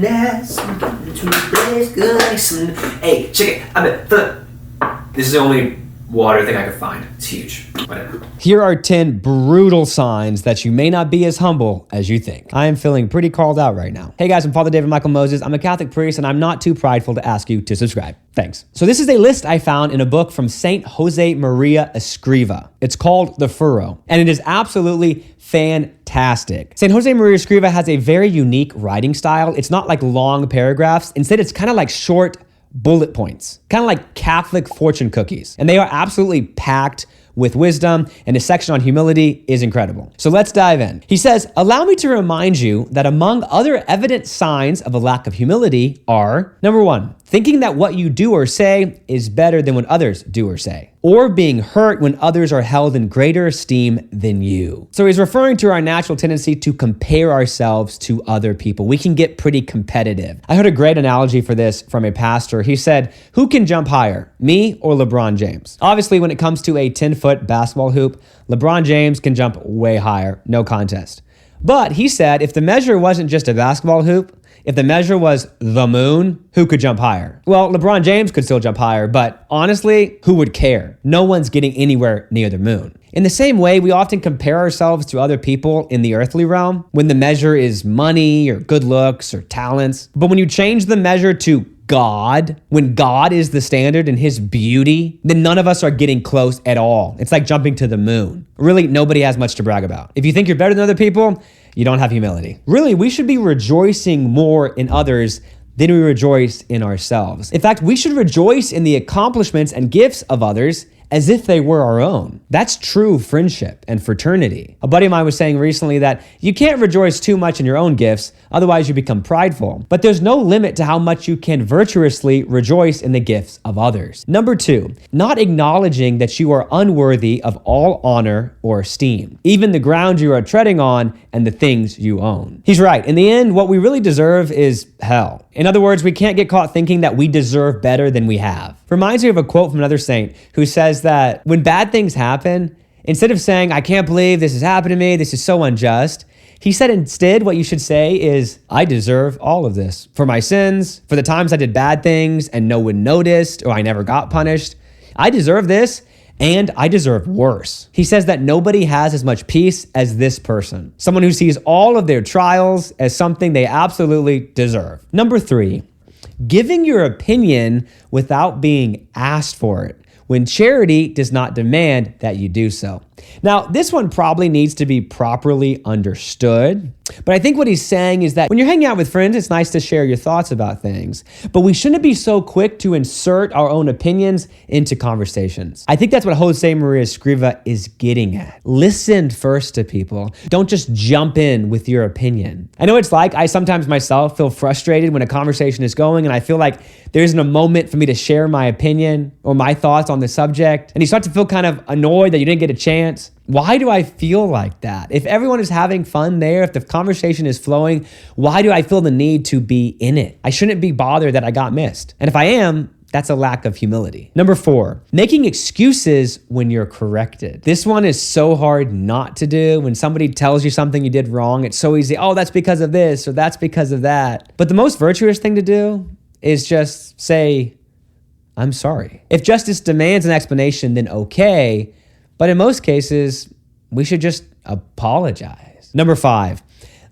nice. I'm getting to the place good like some. Hey, check it. I bet. This is the only water thing I could find. It's huge. Whatever. Here are 10 brutal signs that you may not be as humble as you think. I am feeling pretty called out right now. Hey guys, I'm Father David Michael Moses. I'm a Catholic priest and I'm not too prideful to ask you to subscribe. Thanks. So this is a list I found in a book from Saint Jose Maria Escriva. It's called The Furrow, and it is absolutely fantastic. Saint Jose Maria Escriva has a very unique writing style. It's not like long paragraphs. Instead, it's kind of like short bullet points, kind of like Catholic fortune cookies. And they are absolutely packed with wisdom, and his section on humility is incredible. So let's dive in. He says, allow me to remind you that among other evident signs of a lack of humility are, number one, thinking that what you do or say is better than what others do or say, or being hurt when others are held in greater esteem than you. So he's referring to our natural tendency to compare ourselves to other people. We can get pretty competitive. I heard a great analogy for this from a pastor. He said, who can jump higher, me or LeBron James? Obviously, when it comes to a 10-foot basketball hoop, LeBron James can jump way higher, no contest. But he said, if the measure wasn't just a basketball hoop, if the measure was the moon, who could jump higher? Well, LeBron James could still jump higher, but honestly, who would care? No one's getting anywhere near the moon. In the same way, we often compare ourselves to other people in the earthly realm when the measure is money or good looks or talents. But when you change the measure to God, when God is the standard and his beauty, then none of us are getting close at all. It's like jumping to the moon. Really, nobody has much to brag about. If you think you're better than other people, you don't have humility. Really, we should be rejoicing more in others than we rejoice in ourselves. In fact, we should rejoice in the accomplishments and gifts of others as if they were our own. That's true friendship and fraternity. A buddy of mine was saying recently that you can't rejoice too much in your own gifts, otherwise you become prideful. But there's no limit to how much you can virtuously rejoice in the gifts of others. Number two, not acknowledging that you are unworthy of all honor or esteem, even the ground you are treading on and the things you own. He's right. In the end, what we really deserve is hell. In other words, we can't get caught thinking that we deserve better than we have. Reminds me of a quote from another saint who says that when bad things happen, instead of saying, I can't believe this has happened to me, this is so unjust, he said instead what you should say is, I deserve all of this. For my sins, for the times I did bad things and no one noticed or I never got punished, I deserve this and I deserve worse. He says that nobody has as much peace as this person, someone who sees all of their trials as something they absolutely deserve. Number three, giving your opinion without being asked for it, when charity does not demand that you do so. Now, this one probably needs to be properly understood, but I think what he's saying is that when you're hanging out with friends, it's nice to share your thoughts about things, but we shouldn't be so quick to insert our own opinions into conversations. I think that's what Jose Maria Escriva is getting at. Listen first to people. Don't just jump in with your opinion. I know it's like I sometimes myself feel frustrated when a conversation is going and I feel like there isn't a moment for me to share my opinion or my thoughts on the subject, and you start to feel kind of annoyed that you didn't get a chance. Why do I feel like that? If everyone is having fun there, if the conversation is flowing, why do I feel the need to be in it? I shouldn't be bothered that I got missed. And if I am, that's a lack of humility. Number four, making excuses when you're corrected. This one is so hard not to do. When somebody tells you something you did wrong, it's so easy. Oh, that's because of this or that's because of that. But the most virtuous thing to do is just say, I'm sorry. If justice demands an explanation, then okay. But in most cases, we should just apologize. Number five,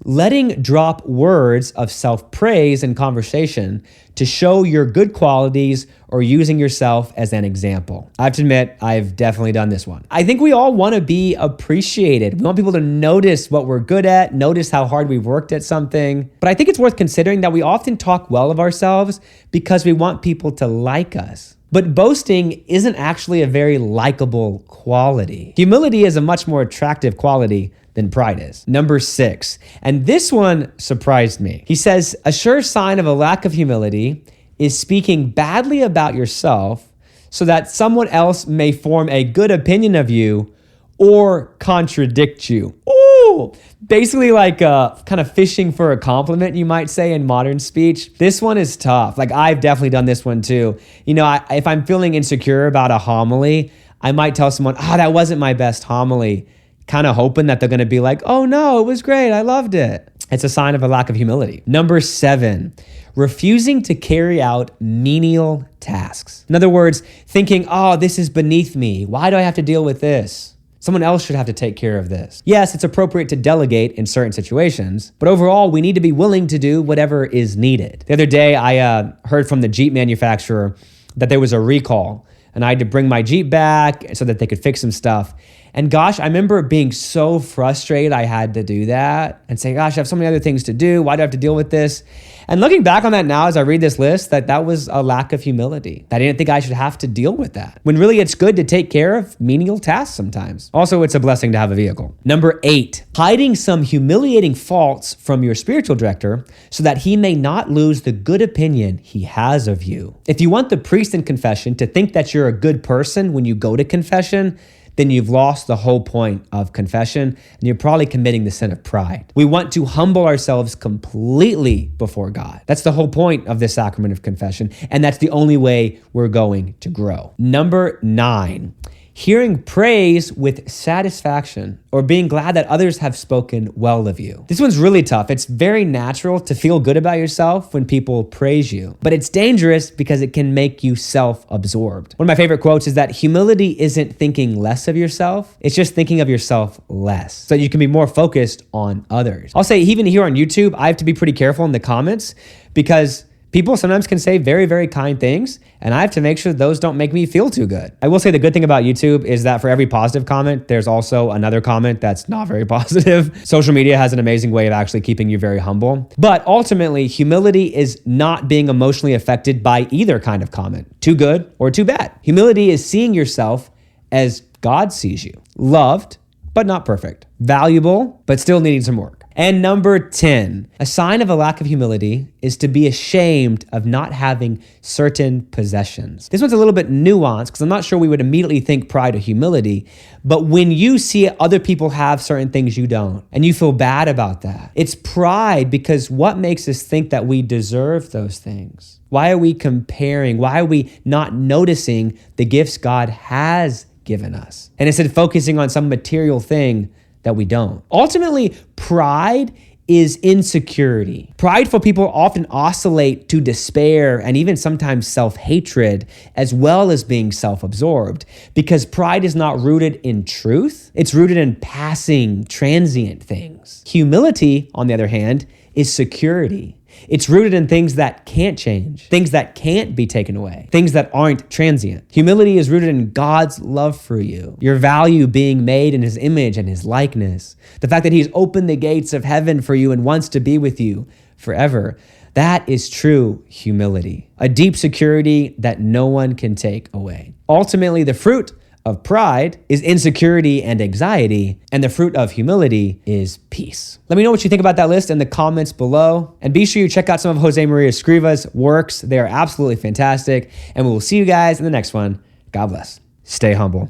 letting drop words of self-praise in conversation to show your good qualities or using yourself as an example. I have to admit, I've definitely done this one. I think we all want to be appreciated. We want people to notice what we're good at, notice how hard we worked at something. But I think it's worth considering that we often talk well of ourselves because we want people to like us. But boasting isn't actually a very likable quality. Humility is a much more attractive quality than pride is. Number six, and this one surprised me. He says, a sure sign of a lack of humility is speaking badly about yourself so that someone else may form a good opinion of you or contradict you. Ooh, basically like kind of fishing for a compliment, you might say in modern speech. This one is tough. Like I've definitely done this one too. You know, if I'm feeling insecure about a homily, I might tell someone, that wasn't my best homily, kind of hoping that they're going to be like, oh no, it was great, I loved it. It's a sign of a lack of humility. Number 7, refusing to carry out menial tasks. In other words, thinking, oh, this is beneath me. Why do I have to deal with this? Someone else should have to take care of this. Yes, it's appropriate to delegate in certain situations, but overall, we need to be willing to do whatever is needed. The other day, I heard from the Jeep manufacturer that there was a recall, and I had to bring my Jeep back so that they could fix some stuff. And gosh, I remember being so frustrated I had to do that and saying, gosh, I have so many other things to do. Why do I have to deal with this? And looking back on that now as I read this list, that was a lack of humility. I didn't think I should have to deal with that. When really it's good to take care of menial tasks sometimes. Also, it's a blessing to have a vehicle. Number 8, hiding some humiliating faults from your spiritual director so that he may not lose the good opinion he has of you. If you want the priest in confession to think that you're a good person when you go to confession, then you've lost the whole point of confession, and you're probably committing the sin of pride. We want to humble ourselves completely before God. That's the whole point of this sacrament of confession, and that's the only way we're going to grow. Number 9, hearing praise with satisfaction or being glad that others have spoken well of you. This one's really tough. It's very natural to feel good about yourself when people praise you, but it's dangerous because it can make you self-absorbed. One of my favorite quotes is that humility isn't thinking less of yourself, it's just thinking of yourself less so you can be more focused on others. I'll say even here on YouTube, I have to be pretty careful in the comments because people sometimes can say very, very kind things, and I have to make sure those don't make me feel too good. I will say the good thing about YouTube is that for every positive comment, there's also another comment that's not very positive. Social media has an amazing way of actually keeping you very humble. But ultimately, humility is not being emotionally affected by either kind of comment, too good or too bad. Humility is seeing yourself as God sees you, loved, but not perfect, valuable, but still needing some work. And number 10, a sign of a lack of humility is to be ashamed of not having certain possessions. This one's a little bit nuanced because I'm not sure we would immediately think pride or humility, but when you see other people have certain things you don't, and you feel bad about that, it's pride because what makes us think that we deserve those things? Why are we comparing? Why are we not noticing the gifts God has given us? And instead focusing on some material thing that we don't. Ultimately, pride is insecurity. Prideful people often oscillate to despair and even sometimes self-hatred, as well as being self-absorbed, because pride is not rooted in truth. It's rooted in passing, transient things. Humility, on the other hand, is security. It's rooted in things that can't change, things that can't be taken away, things that aren't transient. Humility is rooted in God's love for you, your value being made in his image and his likeness, the fact that he's opened the gates of heaven for you and wants to be with you forever. That is true humility, a deep security that no one can take away. Ultimately, the fruit of pride is insecurity and anxiety, and the fruit of humility is peace. Let me know what you think about that list in the comments below, and be sure you check out some of Jose Maria Escriva's works. They are absolutely fantastic, and we will see you guys in the next one. God bless. Stay humble.